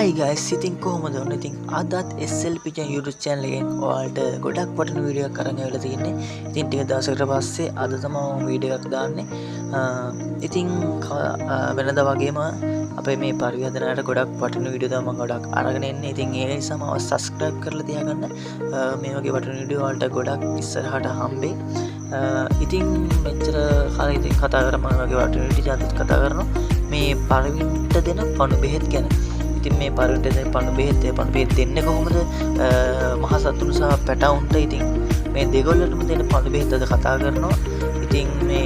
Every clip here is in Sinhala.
Hi guys, ඉතින් කොහොමද ඔන්න ඉතින් අදත් SLP YouTube channel එකෙන් ඔයාලට ගොඩක් වටින වීඩියෝ එකක් අරන් ආවිලා තියෙන්නේ. ඉතින් ටික දවසකට පස්සේ අද තමයි මම වීඩියෝ එකක් දාන්නේ. ඉතින් වෙනදා වගේම අපේ මේ පරිවර්තනයට ගොඩක් වටින වීඩියෝ තමයි මම ගොඩක් අරගෙන එන්නේ. ඉතින් ඒ නිසා මම subscribe කරලා තියාගන්න. මේ වගේ වටින වීඩියෝ වලට ගොඩක් ඉස්සරහට හම්බෙයි. ඉතින් මෙච්චර කාලෙ ඉතින් කතා කරා මම වගේ වටින වීඩියෝ අදත් කතා කරනවා. මේ පරිවින්ට දෙන පණු බෙහෙත් ගැන. ඉතින් මේ පරිවින්ට දෙන පණු බෙහෙත් දෙන්නේ කොහොමද? මහ සතුන් සහ පැටවුන්ට ඉතින් මේ දෙගොල්ලටම දෙන පණු බෙහෙත් අද කතා කරනවා. ඉතින් මේ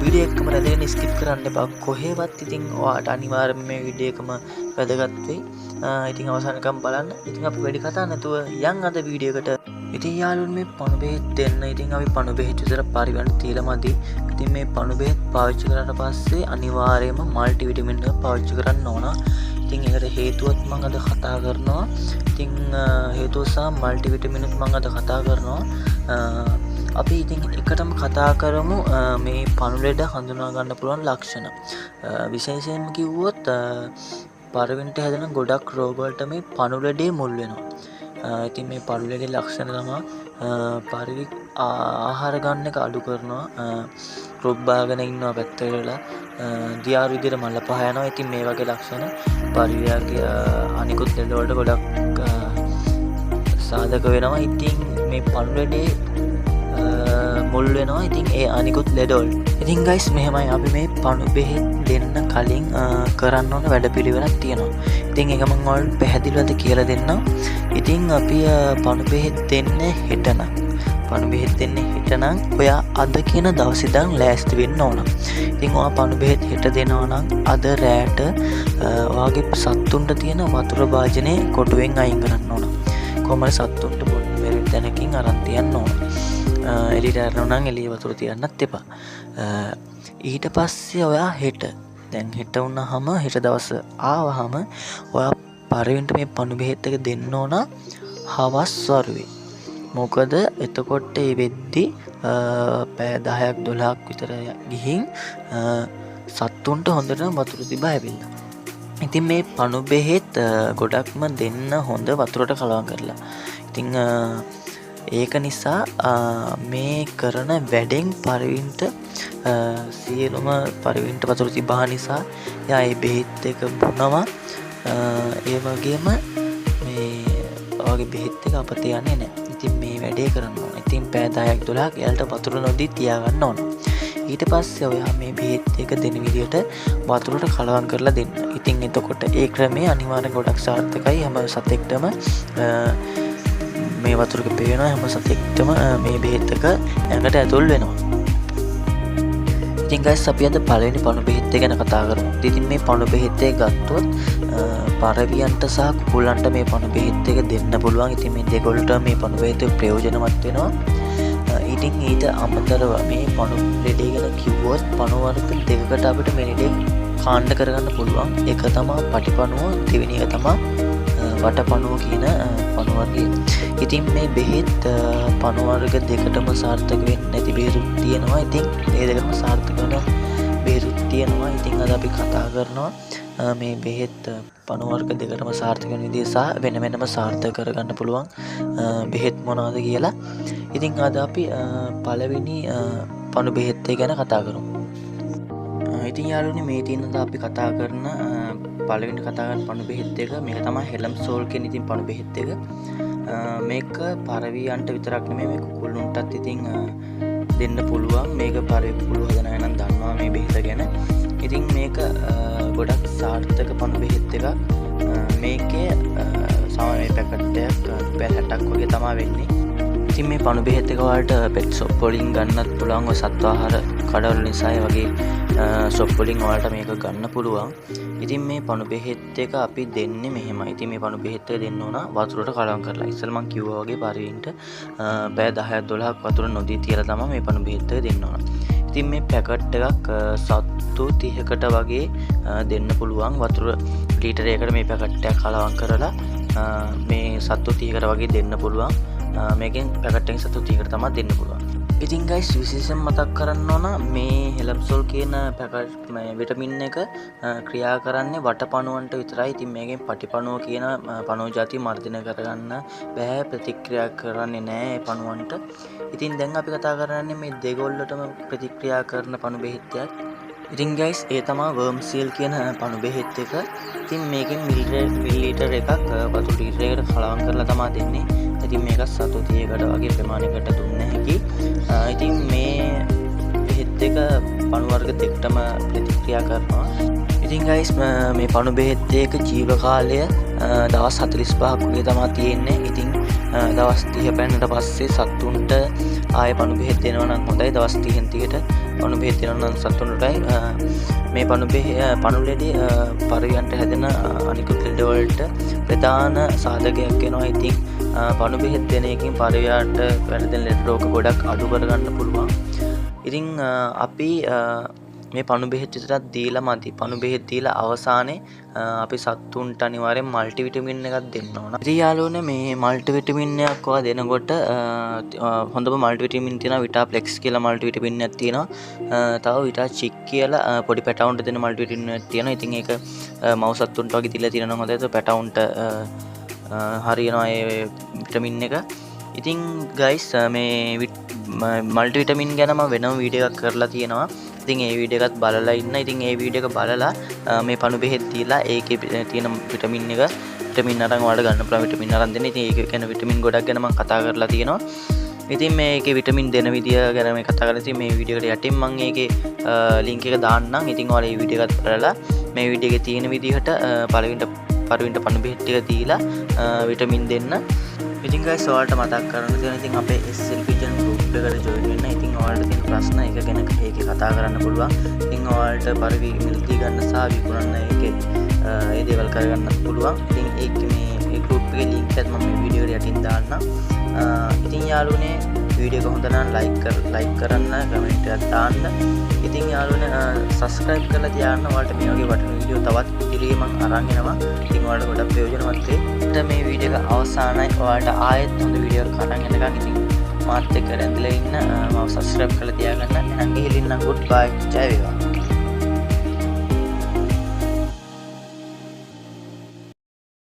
වීඩියෝ එකම රැඳෙන්න ස්කිප් කරන්න එපා. කොහෙවත් ඉතින් ඔයාලට අනිවාර්යයෙන්ම මේ වීඩියෝ එකම වැදගත් වෙයි. ඉතින් අවසානකම් බලන්න. ඉතින් අපි වැඩි කතා නැතුව යන් අද වීඩියෝ එකට. ඉතින් යාළුවෝ මේ පණු බෙහෙත් දෙන්න ඉතින් අපි පණු බෙහෙත් විතර පරිවර්තන තියලා මදි. ඉතින් මේ පණු බෙහෙත් පාවිච්චි කරාට පස්සේ අනිවාර්යයෙන්ම මල්ටි විටමින් එක පාවිච්චි කරන්න ඕන. ඉතින් ඒකට හේතුවත් මම අද කතා කරනවා. ඉතින් හේතුව සහ මල්ටි විටමින් එක මම අද කතා කරනවා. අපි ඉතින් එකටම කතා කරමු මේ පණු ලෙඩ හඳුනා ගන්න පුළුවන් ලක්ෂණ. විශේෂයෙන්ම කිව්වොත් පරිවින්ට හැදෙන ගොඩක් රෝග වලට මේ පණු ලෙඩේ මුල් වෙනවා. ඉතින් මේ පණු ලෙඩේ ලක්ෂණ තමයි පරිවි ආහාර ගන්න එක අඩු කරනවා. රොබ් බාගෙන ඉන්නවා පැත්තට වෙලා. දියාරු විදිහට මල පහ යනවා. ඉතින් මේ වගේ ලක්ෂණ පරිවියාගේ අනිකුත් ලෙඩ වලට ගොඩක් සාධක වෙනවා. ඉතින් මේ පණු ලෙඩේ මුල් වෙනවා. ඉතින් ඒ අනිකුත් ලෙඩවල. ඉතින් guys මෙහෙමයි අපි මේ පණු බෙහෙත් දෙන්න කලින් කරන්න ඕන වැඩපිළිවෙලක් තියෙනවා. ඉතින් ඒක මම ඔයාලට පැහැදිලිවද කියලා දෙන්නම්. ඉතින් අපි පණු බෙහෙත් දෙන්නේ හෙට නම්. පණු බෙහෙත් දෙන්නේ හෙට නම් ඔයා අද කියන දවසේ ඉඳන් ලෑස්ති වෙන්න ඕන. ඉතින් ඔයා පණු බෙහෙත් හෙට දෙනවා නම් අද රැට ඔයාගේ සත්තුන්ට තියෙන වතුර භාජනයේ කොටුවෙන් අයින් කරන්න ඕන. කොහමද සත්තුන්ට බොන්න බැරි තැනකින් අරන් තියන්න ඕන. එළියට යනවා නම් එළිය වතුර තියන්නත් එපා. ඊට පස්සේ ඔයා හෙට දැන් හෙට වුණාම හෙට දවස ආවහම ඔයා පරිවින්ට මේ පණු බෙහෙත් එක දෙන්න ඕන හවස් වරුවේ. මොකද එතකොට ඒ වෙද්දි පැය 10ක් 12ක් විතර ගිහින් සත්තුන්ට හොඳට වතුර තිබා ඇවිල්ලා. ඉතින් මේ පණු බෙහෙත් ගොඩක්ම දෙන්න හොඳ වතුරට කලවම් කරලා. ඉතින් ඒක නිසා මේ කරන වැඩෙන් පරිවින්ට සියලුම පරිවින්ට වතුර තිබා නිසා එයා ඒ බෙහෙත් එක බොනවා. ඒ වගේම මේ ඔයාගේ බෙහෙත් එක අපතේ යන්නේ නැහැ. ඉතින් මේ වැඩේ කරන්න ඕන. ඉතින් පැය 10ක් 12ක් එයාලට වතුර නොදී තියාගන්න ඕන. ඊට පස්සේ ඔයා මේ බෙහෙත් එක දෙන විදියට වතුරට කලවම් කරලා දෙන්න. ඉතින් එතකොට ඒ ක්‍රමය අනිවාර්යෙන් ගොඩක් සාර්ථකයි. හැම සතෙක්ටම මේ වතුරක පේනවා. හැම සතෙක්ටම මේ බෙහෙත් එක ඇඟට ඇතුල් වෙනවා. ඉතින් guys අපි අද පළවෙනි පණු බෙහෙත් ගැන කතා කරමු. ඉතින් මේ පණු බෙහෙත් එක ගත්තොත් පරවියන්ට සහ කුකුලන්ට මේ පණු බෙහෙත් එක දෙන්න පුළුවන්. ඉතින් මේ දෙකොල්ලට මේ පණු බෙහෙත් ප්‍රයෝජනවත් වෙනවා. ඉතින් ඊට අමතරව මේ පණු ලෙඩේ ගැන කිව්වොත් පණු වර්ග දෙකකට අපිට මේ ලෙඩේ කාණ්ඩ කරගන්න පුළුවන්. එක තමයි පටිපණුව, දෙවෙනි එක තමයි වටපණුව කියන පණු වර්ගය. ඉතින් මේ බෙහෙත් පණු වර්ග දෙකටම සාර්ථක වෙන්නේ නැති බෙහෙතුත් තියෙනවා. ඉතින් මේ දෙකම සාර්ථක වෙන බෙහෙතුත් තියෙනවා. ඉතින් අද අපි කතා කරනවා මේ බෙහෙත් පණු වර්ග දෙකටම සාර්ථක වෙන විදිහ සහ වෙන වෙනම සාර්ථක කරගන්න පුළුවන් බෙහෙත් මොනවද කියලා. ඉතින් අද අපි පළවෙනි පණු බෙහෙත් ගැන කතා කරමු. ඉතින් යාළුවනේ මේ තියෙන අපි කතා කරන පළවෙනි කතා කරන පණු බෙහෙත් එක මේක තමයි හෙලම් සෝල් කියන ඉතින් පණු බෙහෙත් එක. මේක පරවියන්ට විතරක් නෙමෙයි මේ කුකුළුන්ටත් ඉතින් දෙන්න පුළුවන්. මේක පරවි කුකුළු හදන අය නම් දන්නවා මේ බෙහෙත ගැන. ඉතින් මේක ගොඩක් සාර්ථක පණු බෙහෙත් එකක්. මේකේ සාමාන්‍ය පැකට් එකක් ₹60ක් වගේ තමයි වෙන්නේ. ඉතින් මේ පණු බෙහෙත් එක වලට පෙට් ෂොප් වලින් ගන්නත් පුළුවන්. ඔය සත්ව ආහාර කඩවල නිසා ඒ වගේ ෂොප් වලින් ඔයාලට මේක ගන්න පුළුවන්. ඉතින් මේ පණු බෙහෙත් එක අපි දෙන්නේ මෙහෙමයි. ඉතින් මේ පණු බෙහෙත් එක දෙන්න ඕන වතුරට කලවම් කරලා. ඉස්සෙල් මම කිව්වා වගේ පරිවින්ට පැය 10ක් 12ක් වතුර නොදී තියලා තමයි මේ පණු බෙහෙත් එක දෙන්න ඕන. ඉතින් මේ පැකට් එකක් සත්තු 30කට වගේ දෙන්න පුළුවන්. වතුර ලීටරයකට මේ පැකට් එක කලවම් කරලා මේ සත්තු 30කට වගේ දෙන්න පුළුවන්. මේකෙන් පැකට් එකෙන් සත්තු 30කට තමයි දෙන්න පුළුවන්. ඉතින් ගයිස් විශේෂයෙන් මතක් කරන්න ඕන මේ හෙලම්සොල් කියන පැකට් විටමින් එක ක්‍රියා කරන්නේ වටපණුවන්ට විතරයි. ඉතින් මේකෙන් පටිපණුව කියන පණුව ಜಾති මර්ධනය කරගන්න බෑ, ප්‍රතික්‍රියා කරන්නේ නෑ ඒ පණුවන්ට. ඉතින් දැන් අපි කතා කරන්නේ මේ දෙගොල්ලටම ප්‍රතික්‍රියා කරන පණු බෙහෙත් එකක්. ඉතින් ගයිස් ඒ තමයි වර්ම්සීල් කියන පණු බෙහෙත් එක. ඉතින් මේකෙන් මිලිලීටර් එකක් වතුර ලීටරයකට කලවම් කරලා තමයි දෙන්නේ. ඉතින් මේක සතු 30කට වගේ ප්‍රමාණයකට දුන්න හැකි. ඉතින් මේ බෙහෙත් එක පණු වර්ග දෙකටම ප්‍රතික්‍රියා කරනවා. ඉතින් ගයිස් මේ පණු බෙහෙත් එක ජීව කාලය දවස් 45ක් වගේ තමයි තියෙන්නේ. ඉතින් දවස් 30 පැනනට පස්සේ සත්තුන්ට ආයෙ පණු බෙහෙත් දෙනවා නම් හොඳයි. දවස් 30න් තිකට පණු බෙහෙත් දෙනවා නම් සත්තුන්ටයි මේ පණු ලෙඩේ පරියන්ට හැදෙන අනිකුත් ලෙඩ වලට ප්‍රධාන සාධකයක් වෙනවා. ඉතින් පණු බෙහෙත් දෙන එකකින් පරියාට වැළඳෙන ලෙඩ රෝග ගොඩක් අඩු කරගන්න පුළුවන්. ඉතින් අපි මේ පණු බෙහෙත් විතරක් දීලා මදි. පණු බෙහෙත් දීලා අවසානයේ අපි සත්තුන්ට අනිවාර්යෙන් මල්ටි විටමින් එකක් දෙන්න ඕන. ඉතින් යාළුවනේ මේ මල්ටි විටමින් එකක් ඔයා දෙනකොට හොඳම මල්ටි විටමින් තියෙනවා විටාප්ලෙක්ස් කියලා මල්ටි විටමින් එකක් තියෙනවා. තව විටා චික් කියලා පොඩි පැටවුන්ට දෙන මල්ටි විටමින් එකක් තියෙනවා. ඉතින් ඒක මව් සත්තුන්ට වගේ දීලා තියෙනවා හොඳයි. ඒක පැටවුන්ට හරියනවා ඒ විටමින් එක. ඉතින් ගයිස් මේ මල්ටි විටමින් ගැන මම වෙනම වීඩියෝ එකක් කරලා තියෙනවා. ඉතින් ඒ වීඩියෝ එකත් බලලා ඉන්න. ඉතින් ඒ වීඩියෝ එක බලලා මේ පණු බෙහෙත් දීලා ඒකේ තියෙන විටමින් එක විටමින් අරන් ඔයාලට ගන්න පුළුවන් විටමින් අරන් දෙන්න. ඉතින් ඒක ගැන විටමින් ගොඩක් ගැන මම කතා කරලා තියෙනවා. ඉතින් මේකේ විටමින් දෙන විදිය ගැන මේ කතා කරලා ඉතින් මේ වීඩියෝ එකට යටින් මම ඒකේ ලින්ක් එක දාන්නම්. ඉතින් ඔයාලා මේ වීඩියෝ එකත් බලලා මේ වීඩියෝ එකේ තියෙන විදිහට පළවෙනිට පණු බෙහෙත් ටික දීලා විටමින් දෙන්න. ඉතින් guys ඔයාලට මතක් කරන්න තියෙන ඉතින් අපේ SL Vision group එකට join වෙන්න. ඉතින් ඔයාලට තියෙන ප්‍රශ්න එක ගැන ඒකේ කතා කරන්න පුළුවන්. ඉතින් ඔයාලට පරිවි මිලදී ගන්න සහ විකුණන්න ඒකේ ඒ දේවල් කරගන්නත් පුළුවන්. ඉතින් ඒකේ මේ group එකේ link එකත් මම මේ වීඩියෝ එකට යටින් දාන්නම්. ඉතින් යාළුවනේ වීඩියෝ එක හොඳ නම් like කරන්න, comment එකක් දාන්න. ඉතින් යාළුවනේ subscribe කරලා තියාගන්න. ඔයාලට මේ වගේ වටින වීඩියෝ තවත් ඉදිරියේ මම අරන් එනවා. ඉතින් ඔයාලට ගොඩක් ප්‍රයෝජනවත් වෙයි. මේ වීඩියෝ එක අවසానයි. ඔයාලට ආයෙත් හොඳ වීඩියෝ එකක් අරන් එනකන් ඉතින් මාත් එක්ක රැඳිලා ඉන්න. මම subscribe කරලා තියාගන්න. එහෙනම් ගිහින් ඉන්න. goodbye. ජය වේවා.